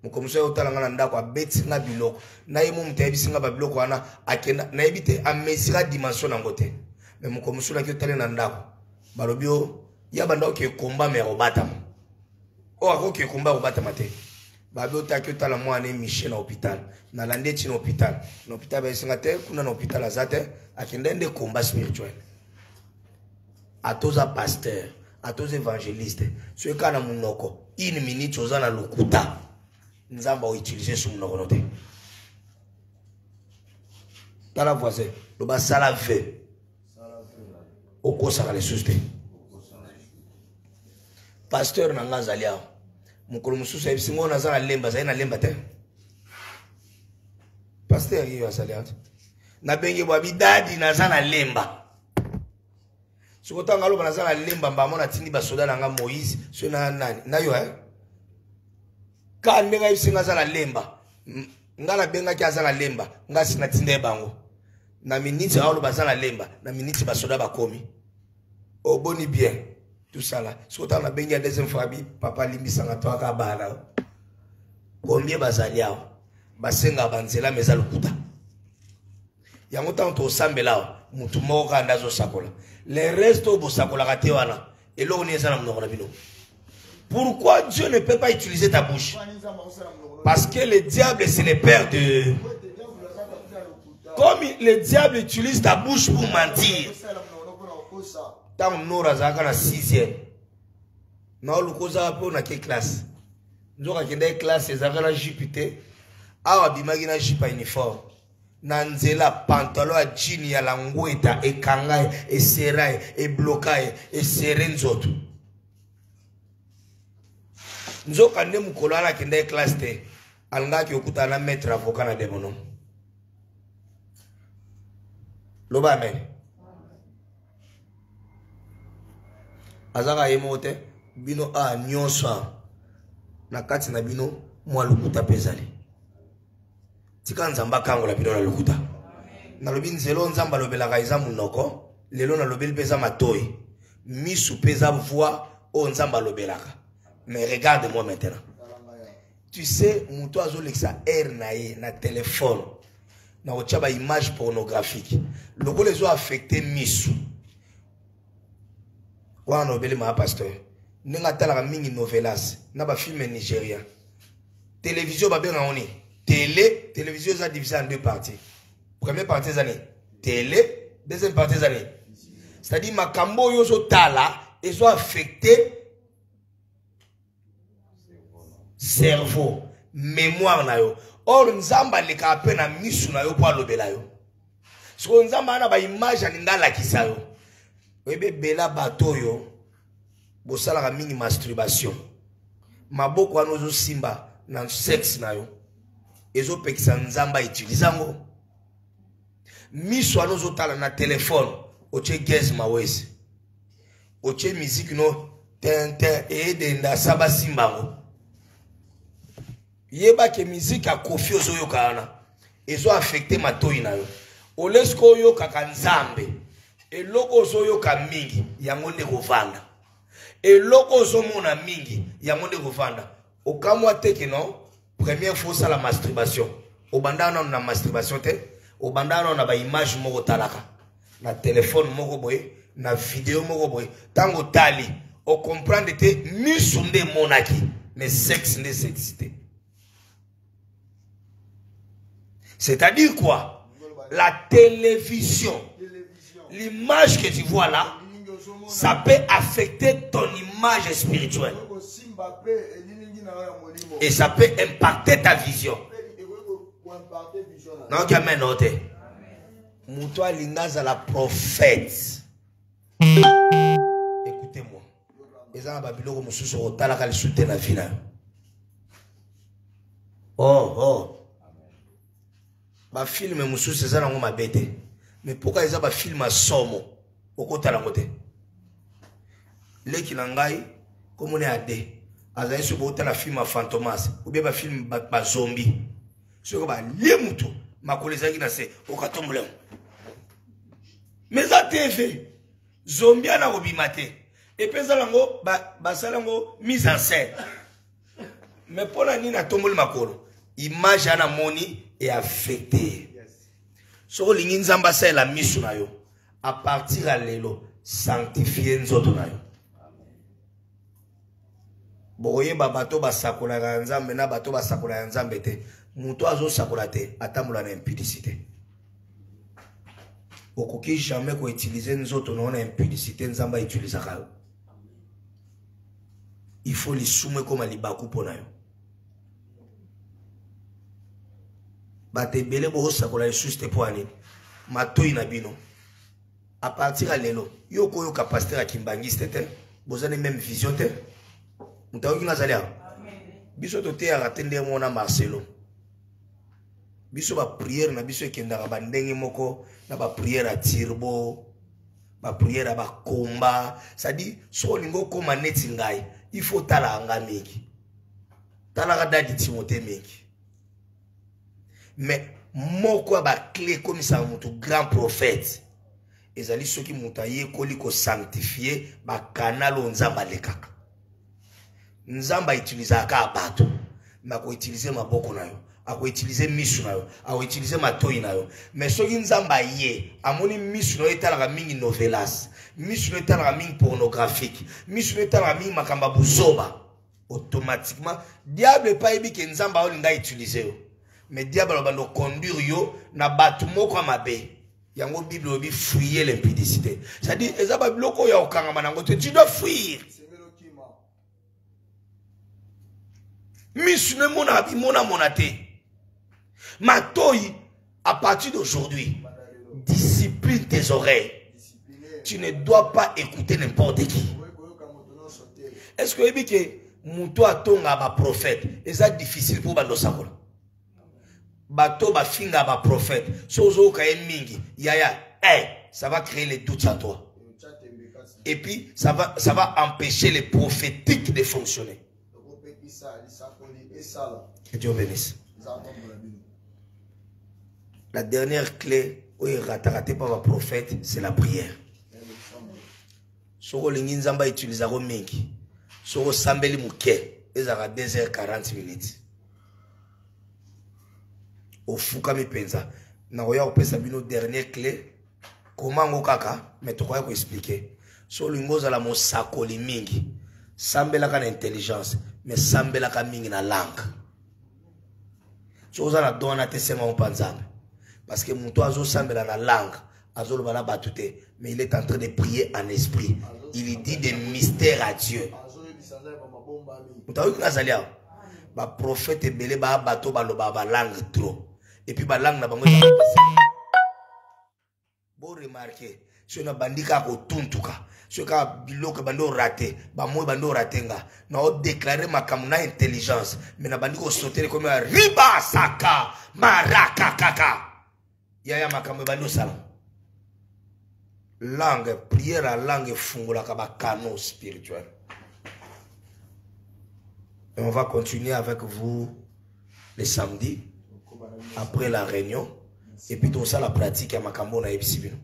Mukomusha utalanga ndako abeti nga biloko na yemo mutayebi nga babiloko wana akena na yebite amesira dimension nangote mais mukomusha ki utale na ndako balobio ya bandako ke komba me robata o ako ke komba robata mate babio taki utala mwana Michel na hôpital na lande ti na hôpital ba singa te kuna na hôpital azate akendende combat spirituel atoza pasteur atoza évangéliste ce kana munoko une minute ozana lokuta Nzamba utiliser sous mon ordre. Dans la voisin, le bas salave. Au cours ça va les souster. Pasteur nanga zalia. Mon colomoussou c'est si moi on a ça la lemba, ça y na lemba te. Pasteur il va salia. Na bengi boabi dadi na za na lemba. Sukotanga lo na za na lemba mba mona tindi ba soda nanga Moïse, so na nani. Na yo Quand nga isinga za la lemba ngala benga ki azala lemba nga sina tinde bango na minute aolo bazala lemba na minute basoda bakomi au boni bien tout ça là sota na benga deuxième fois bi papa limbisanga to aka bana combien bazaliao basenga banzela meza lukuta yango tanto sambela mutu moko ndazo sakola le reste au bosakola kate wana elo ni ezana mnoko na bino. Pourquoi Dieu ne peut pas utiliser ta bouche? Parce que le diable, c'est le père de... Comme le diable utilise ta bouche pour mentir. Tant nous avons la 6e. Nous avons la classe. Nous avons la classe, nous avons la Jupiter. Nous avons la Jupiter uniforme. Nanzela pantalon à jean ya langweta et kangai et serai et blokai et serenzoto. Nous avons mukolo ala kende classe te alanga ki okuta na maître avocat na demono. Loba amen. Azaka yemote bino a nyonso na kati na bino mwa lukuta pezali. Tika nzamba kango la bino na lukuta. Na lobi nzelo nzamba lobelaka eza munoko, lelo na lobeli peza matoi. Misu peza voix o nzamba lobelaka. Mais regarde-moi maintenant. Tu sais, mon toi Zolexa air na téléphone. Na ochaba image pornographique. Le go les ont affecté misu. Wa no beli ma pasteur. Ninga tala mingi novelas, na ba film nigérien. Télévision ba benga oni. Télévision est divisée en deux parties. Première partie des années télé, deuxième partie des années. C'est-à-dire makambo yo so tala, ils ont affecté cerveau, mémoire na yo. Or nzamba leka apena misu na yo kwa lobela yo. So nzamba na ba image anindala kisa yo. Webe bela bato yo. Bosala ka mingi masturbation. Maboko anozo simba na sexe na yo. Ezo pekisa nzamba utilizango. Misu anozo tala na téléphone. Oche gez mawezi. Oche musique no Tintin et Denda Saba Simbango. Yeba ke musique a Kofi Ozoyo Kana. Ezo affecté ma toina yo. Olesko yo kakanzambe. E loko Ozoyo ka mingi. Yangonde kovanda. Et loko Ozomona mingi. Yangonde kovanda. Okamwa teke non. Première fois ça la masturbation. Obandana na masturbation te. Obandana na ba image moko talaka. Na téléphone moko boye. Na vidéo moko boye. Tango tali. On comprend que misunde monaki, mais sexe n'est sexité. C'est-à-dire quoi? La télévision, l'image que tu vois là, ça peut affecter ton image spirituelle. Et ça peut impacter ta vision. Non, tu as noté. Moutoua Linaz à la prophète. Écoutez-moi. Oh. Ba film musu c'est ça ma bête. Mais pourquoi ils ont ba film à somo au côté la côté. Les qui langai comme on est à deux. Azaï sur côté la film à fantomas ou bien ba film ba zombie. Sur ba les mutu ma collègue qui n'a c'est au katomblem. Mais ça TV zombie na obimate. Et puis salango basalango mise en scène. Mais pour la nina tombol makolo, image ana moni est affectée. So lingi nzamba sa la mission na yo. À partir à lelo sanctifier nzoto na yo. Boye babato basakola ga nzambe na bato basakola nzambe te. Muto azo sakola te atamula na impudicité. Okoki jamais ko utiliser nzoto na impudicité nzamba utiliser ka. Il faut les soumettre comme les bakou pour nous. Bate bele bo sakola juste pour aller. Mato inabino. À partir à lelo, yo ko yo capacité à kimbangiste te, bozane même vision te. Mutaoki nazalia. Biso to te atender mona Marcelo. Biso ba prière na biso ekendaka ba ndenge moko na ba prière à tirbo, ba prière à ba komba, ça dit so lingo koma neti ngai. Il faut tala anga meki. Tala gada di Timothée meki. Mais moko ba clé comme ça mutu grand prophète. Ezali soki mutaye koli ko sanctifier ba canal nzamba lekaka. Nzamba utiliser ka bato. Ma ko utiliser maboko na yo. A ko utiliser misu na yo. A ko utiliser matoi na yo. Mais soki nzamba ye amoni misu no etala mingi novelas. Misu no etala mingi pornographique. Misu no etala mingi makamba buzoba. Automatiquement diable pas ebi ke nzamba olinga utiliser yo. Mais diable ba no conduire yo na batu moko mabe. Yango Bible obi fuyer l'impudicité. C'est-à-dire ezaba biloko ya okanga nango te tu dois fuir. Misu ne mona monate. Matoi, à partir d'aujourd'hui, discipline tes oreilles. Tu ne dois pas écouter n'importe qui. Est-ce que vous savez que Mouto a tonga ba prophète? Et ça difficile pour Bando Sakola. Bato ba finga ba prophète. Sozo ka mingi. Yaya, ça va créer les doutes en toi. Et puis, ça va empêcher les prophétiques de fonctionner. Que Dieu bénisse. La dernière clé où il raté par le prophète, c'est la prière. Soko lingi nzamba utilisa mingi. Soko sambeli muke, ezara 2h40 minutes. Au fuka mi penza. Na oya opesa bino dernière clé. Comment ngo kaka, mais tu crois ko expliquer. So lingo za la mo sakoli mingi. Sambela ka na intelligence, mais sambela ka mingi na langue. So za na dona te sema mpanzanga. Parce que mon toit sambela la langue, azol bana batute, mais il est en train de prier en esprit. Il dit des mystères à Dieu. Ba prophète belé ba bato ba loba ba langue trop. Et puis ba langue na bango. Bon remarquer, si on a bandika ko tuntuka, si on a biloko bando raté, ba moi bando ratenga, na o déclarer makamuna intelligence, mais na bandiko sauter comme riba saka maraka kaka. Yaya makambo bando sala. Langue, prière à langue fungula kaba canon spirituel. Et on va continuer avec vous le samedi, après la réunion. Et puis tout ça, la pratique à Makambo na Ebisibino.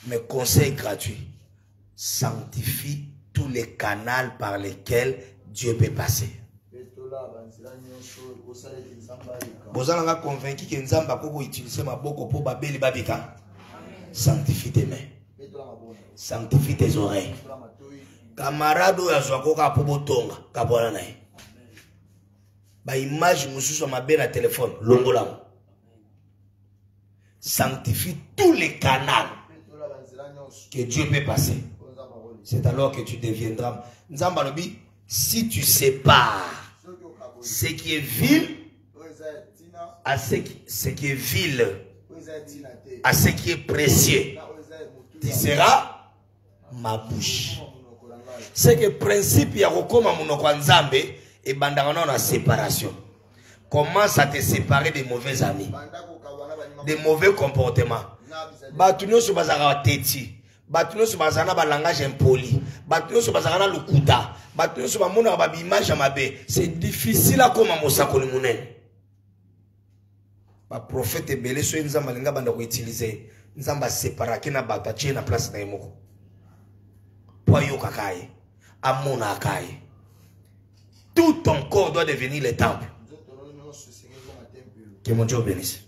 Mais conseil gratuit, sanctifie tous les canaux par lesquels Dieu peut passer. Vous avez convaincu que Nzamba peut utiliser ma boko pour babeli babika. Sanctifie tes mains. Sanctifie tes oreilles. Camarade ya zwakoka pour botonga kabona nae. Ba image mususu ma belle à téléphone longola. Sanctifie tous les canaux que Dieu peut passer. C'est alors que tu deviendras. Nzamba lobi, si tu sépares ce qui est vil à ce qui est vil à ce qui est précieux, tu seras ma bouche. C'est que le principe ya kokoma munoko nzambe et bandana na séparation. Commence à te séparer des mauvais amis, des mauvais comportements. Batuno so bazaka teti, batuno so bazana ba langage impoli, batuno so bazana lukuta, batuno so ba mona ba image mabe. C'est difficile à comme mosako le munen. Ba prophète belé so nzamba linga banda ko utiliser nzamba séparer kina bata na place na yemoko. Po yo kakaye, amona akaye. Tout ton corps doit devenir le temple. Que mon Dieu bénisse.